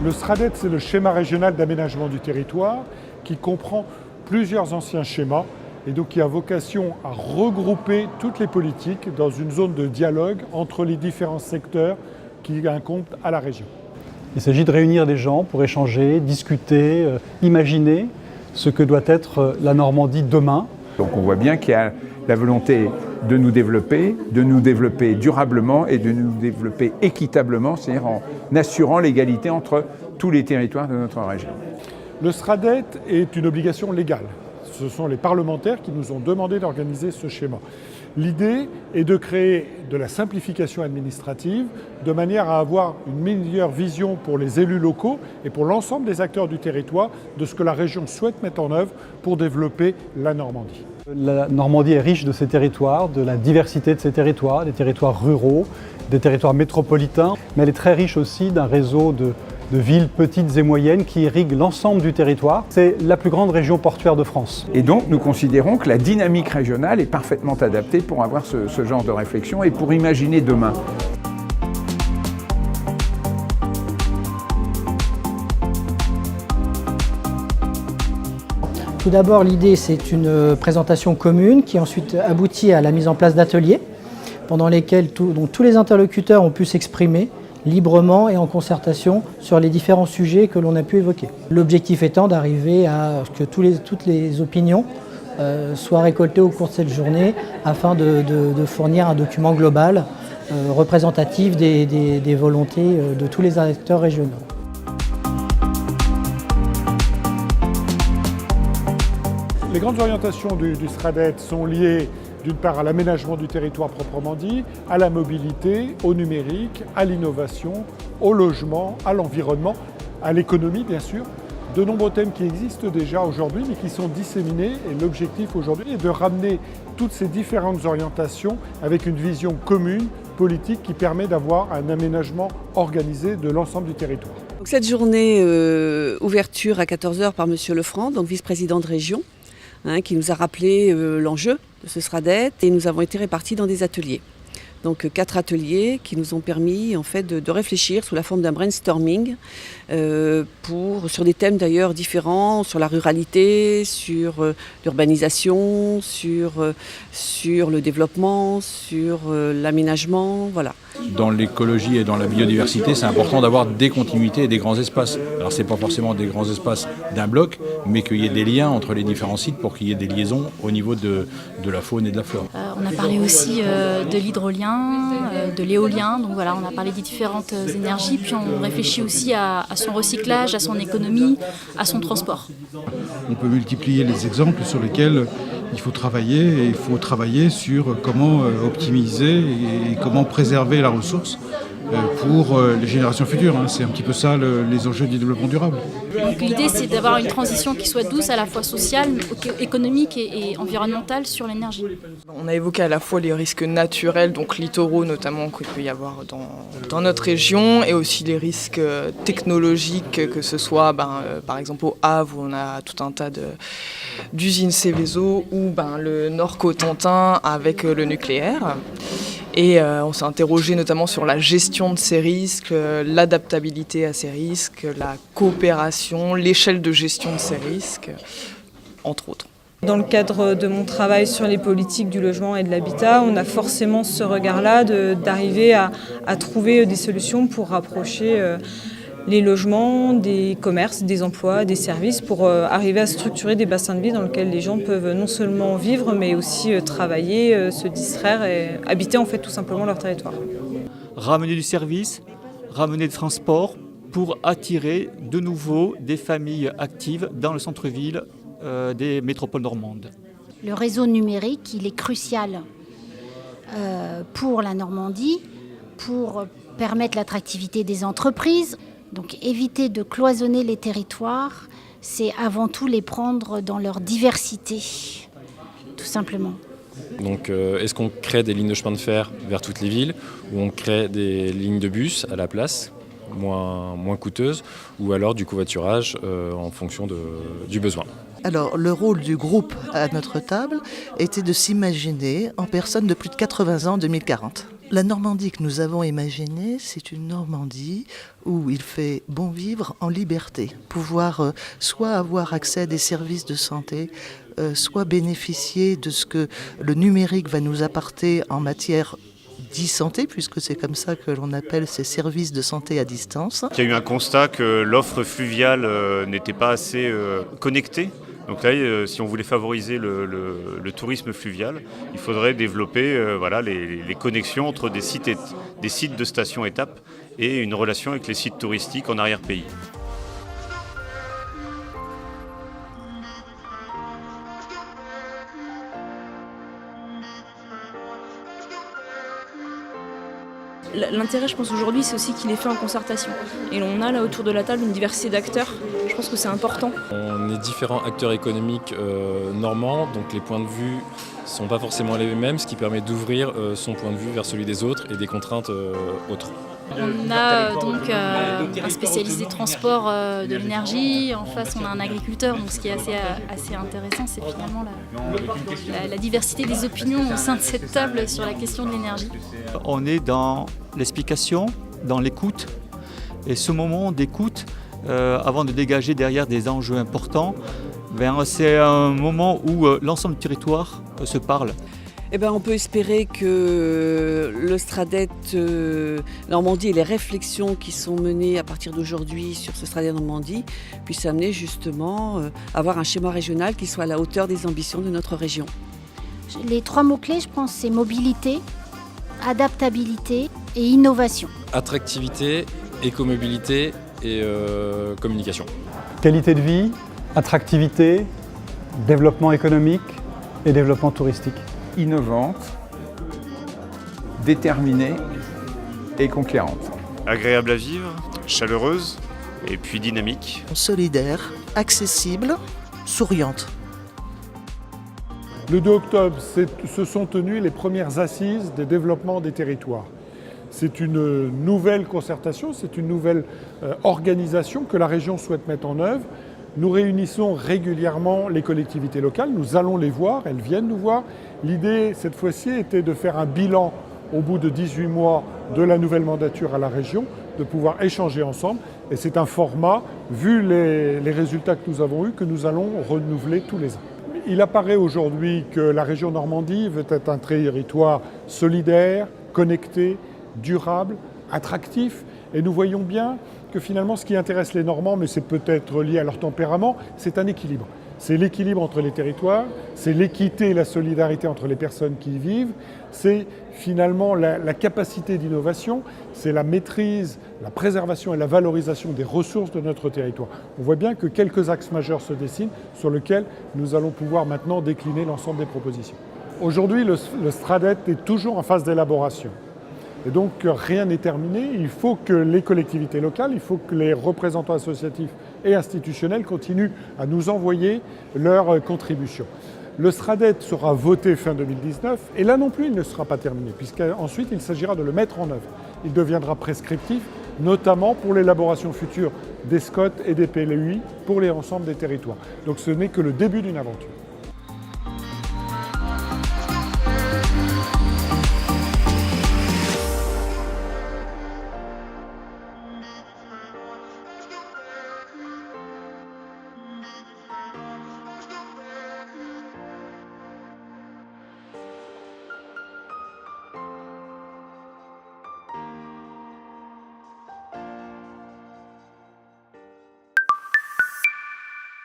Le SRADET, c'est le schéma régional d'aménagement du territoire qui comprend plusieurs anciens schémas et donc qui a vocation à regrouper toutes les politiques dans une zone de dialogue entre les différents secteurs qui incombent à la région. Il s'agit de réunir des gens pour échanger, discuter, imaginer ce que doit être la Normandie demain. Donc on voit bien qu'il y a la volonté de nous développer durablement et de nous développer équitablement, c'est-à-dire en assurant l'égalité entre tous les territoires de notre région. Le SRADET est une obligation légale. Ce sont les parlementaires qui nous ont demandé d'organiser ce schéma. L'idée est de créer de la simplification administrative de manière à avoir une meilleure vision pour les élus locaux et pour l'ensemble des acteurs du territoire de ce que la région souhaite mettre en œuvre pour développer la Normandie. La Normandie est riche de ses territoires, de la diversité de ses territoires, des territoires ruraux, des territoires métropolitains, mais elle est très riche aussi d'un réseau de villes petites et moyennes qui irriguent l'ensemble du territoire. C'est la plus grande région portuaire de France. Et donc nous considérons que la dynamique régionale est parfaitement adaptée pour avoir ce genre de réflexion et pour imaginer demain. Tout d'abord, l'idée, c'est une présentation commune qui ensuite aboutit à la mise en place d'ateliers pendant lesquels tous les interlocuteurs ont pu s'exprimer librement et en concertation sur les différents sujets que l'on a pu évoquer. L'objectif étant d'arriver à ce que toutes les opinions soient récoltées au cours de cette journée afin de fournir un document global représentatif des volontés de tous les acteurs régionaux. Les grandes orientations du SRADET sont liées d'une part à l'aménagement du territoire proprement dit, à la mobilité, au numérique, à l'innovation, au logement, à l'environnement, à l'économie bien sûr. De nombreux thèmes qui existent déjà aujourd'hui mais qui sont disséminés et l'objectif aujourd'hui est de ramener toutes ces différentes orientations avec une vision commune, politique qui permet d'avoir un aménagement organisé de l'ensemble du territoire. Donc cette journée ouverture à 14h par Monsieur Lefranc, donc vice-président de région, qui nous a rappelé l'enjeu de ce SRADET et nous avons été répartis dans des ateliers. Donc 4 ateliers qui nous ont permis en fait de réfléchir sous la forme d'un brainstorming sur des thèmes d'ailleurs différents, sur la ruralité, sur l'urbanisation, sur le développement, sur l'aménagement, voilà. Dans l'écologie et dans la biodiversité, c'est important d'avoir des continuités et des grands espaces. Alors c'est pas forcément des grands espaces d'un bloc, mais qu'il y ait des liens entre les différents sites pour qu'il y ait des liaisons au niveau de la faune et de la flore. On a parlé aussi de l'hydrolien, de l'éolien, donc voilà, on a parlé des différentes énergies, puis on réfléchit aussi à son recyclage, à son économie, à son transport. On peut multiplier les exemples sur lesquels il faut travailler et il faut travailler sur comment optimiser et comment préserver la ressource pour les générations futures. C'est un petit peu ça les enjeux du développement durable. Donc l'idée c'est d'avoir une transition qui soit douce, à la fois sociale, économique et environnementale sur l'énergie. On a évoqué à la fois les risques naturels, donc littoraux notamment qu'il peut y avoir dans notre région, et aussi les risques technologiques, que ce soit par exemple au Havre où on a tout un tas d'usines Céveso, ou le Nord Cotentin avec le nucléaire. Et on s'est interrogé notamment sur la gestion de ces risques, l'adaptabilité à ces risques, la coopération, l'échelle de gestion de ces risques, entre autres. Dans le cadre de mon travail sur les politiques du logement et de l'habitat, on a forcément ce regard-là d'arriver à trouver des solutions pour rapprocher les logements, des commerces, des emplois, des services, pour arriver à structurer des bassins de vie dans lesquels les gens peuvent non seulement vivre, mais aussi travailler, se distraire et habiter en fait tout simplement leur territoire. Ramener du service, ramener des transports pour attirer de nouveau des familles actives dans le centre-ville des métropoles normandes. Le réseau numérique, il est crucial pour la Normandie, pour permettre l'attractivité des entreprises. Donc éviter de cloisonner les territoires, c'est avant tout les prendre dans leur diversité, tout simplement. Donc est-ce qu'on crée des lignes de chemin de fer vers toutes les villes, ou on crée des lignes de bus à la place, moins coûteuses, ou alors du covoiturage en fonction du besoin? Alors le rôle du groupe à notre table était de s'imaginer en personnes de plus de 80 ans en 2040. La Normandie que nous avons imaginée, c'est une Normandie où il fait bon vivre en liberté. Pouvoir soit avoir accès à des services de santé, soit bénéficier de ce que le numérique va nous apporter en matière d'e-santé, puisque c'est comme ça que l'on appelle ces services de santé à distance. Il y a eu un constat que l'offre fluviale n'était pas assez connectée. Donc là, si on voulait favoriser le tourisme fluvial, il faudrait développer les connexions entre des sites de stations-étapes et une relation avec les sites touristiques en arrière-pays. L'intérêt, je pense, aujourd'hui, c'est aussi qu'il est fait en concertation. Et on a là autour de la table une diversité d'acteurs. Je pense que c'est important. On est différents acteurs économiques normands, donc les points de vue ne sont pas forcément les mêmes, ce qui permet d'ouvrir son point de vue vers celui des autres et des contraintes autres. On a donc un spécialiste des transports de l'énergie, en face on a un agriculteur, donc ce qui est assez intéressant, c'est finalement la diversité des opinions au sein de cette table sur la question de l'énergie. On est dans l'explication, dans l'écoute, et ce moment d'écoute, avant de dégager derrière des enjeux importants, c'est un moment où l'ensemble du territoire se parle. On peut espérer que le Stradet Normandie et les réflexions qui sont menées à partir d'aujourd'hui sur ce Stradet Normandie puissent amener justement à avoir un schéma régional qui soit à la hauteur des ambitions de notre région. Les 3 mots-clés, je pense, c'est mobilité, adaptabilité et innovation. Attractivité, écomobilité et communication. Qualité de vie, attractivité, développement économique et développement touristique. Innovante, déterminée et conquérante. Agréable à vivre, chaleureuse et puis dynamique. Solidaire, accessible, souriante. Le 2 octobre, se sont tenues les premières assises des développements des territoires. C'est une nouvelle concertation, c'est une nouvelle organisation que la région souhaite mettre en œuvre. Nous réunissons régulièrement les collectivités locales, nous allons les voir, elles viennent nous voir. L'idée, cette fois-ci, était de faire un bilan au bout de 18 mois de la nouvelle mandature à la région, de pouvoir échanger ensemble. Et c'est un format, vu les résultats que nous avons eus, que nous allons renouveler tous les ans. Il apparaît aujourd'hui que la région Normandie veut être un territoire solidaire, connecté, durable, attractif. Et nous voyons bien que finalement, ce qui intéresse les Normands, mais c'est peut-être lié à leur tempérament, c'est un équilibre. C'est l'équilibre entre les territoires, c'est l'équité et la solidarité entre les personnes qui y vivent, c'est finalement la capacité d'innovation, c'est la maîtrise, la préservation et la valorisation des ressources de notre territoire. On voit bien que quelques axes majeurs se dessinent sur lesquels nous allons pouvoir maintenant décliner l'ensemble des propositions. Aujourd'hui, le Stradet est toujours en phase d'élaboration. Et donc rien n'est terminé, il faut que les collectivités locales, il faut que les représentants associatifs et institutionnels continuent à nous envoyer leurs contributions. Le Stradet sera voté fin 2019 et là non plus il ne sera pas terminé puisqu'ensuite il s'agira de le mettre en œuvre. Il deviendra prescriptif, notamment pour l'élaboration future des SCOT et des PLUI pour l'ensemble des territoires. Donc ce n'est que le début d'une aventure.